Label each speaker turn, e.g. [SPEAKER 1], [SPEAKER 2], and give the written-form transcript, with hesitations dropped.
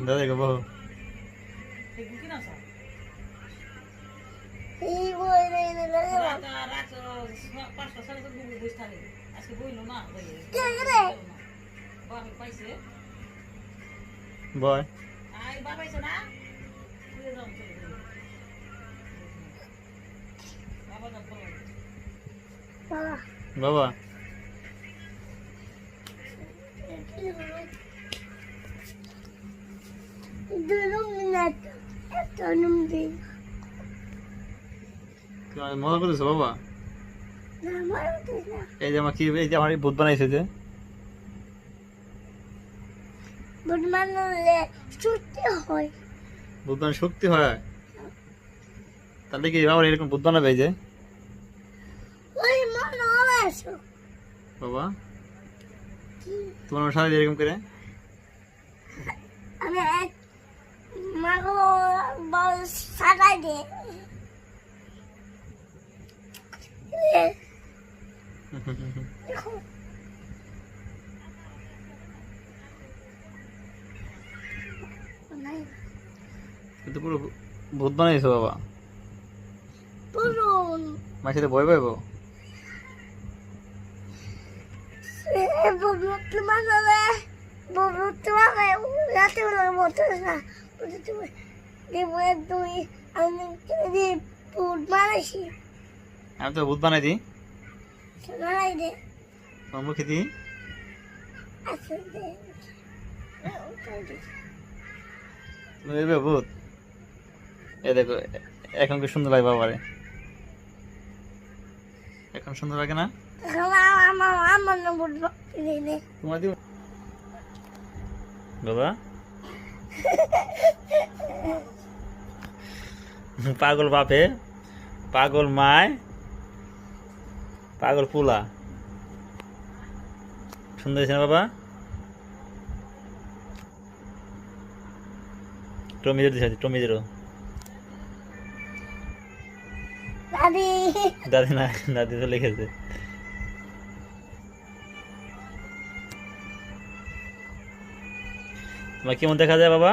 [SPEAKER 1] দাদা গো বহু বয় বাবা মজা করতেছো বাবা এই যে আমার কি এই যে আমার ভূত বানাইছে যে ভূত বানালে শক্তি হয় তাহলে কি বাবা এরকম ভূত বানাবে যে বাবা তোমার সাথে এরকম করে
[SPEAKER 2] আমি এক মাগো বল সারাই দে
[SPEAKER 1] কিন্তু পুরো ভূত বানাইছো বাবা
[SPEAKER 2] পুরো
[SPEAKER 1] মার সাথে ভয় পাইবো আমি তো ভূত বানাই দিই তোমার মুখে দিই ভূত এ দেখো এখন কি সুন্দর লাগে বাবারে এখন সুন্দর লাগে না তোমার দিব বাবা পাগল বাপে পাগল মায় পাগল পোলা সুন্দর হয়েছে না বাবা টমিদের দিছে টমিদেরও দাদি না দাদি তো লিখেছে তোমার কেমন দেখা যায় বাবা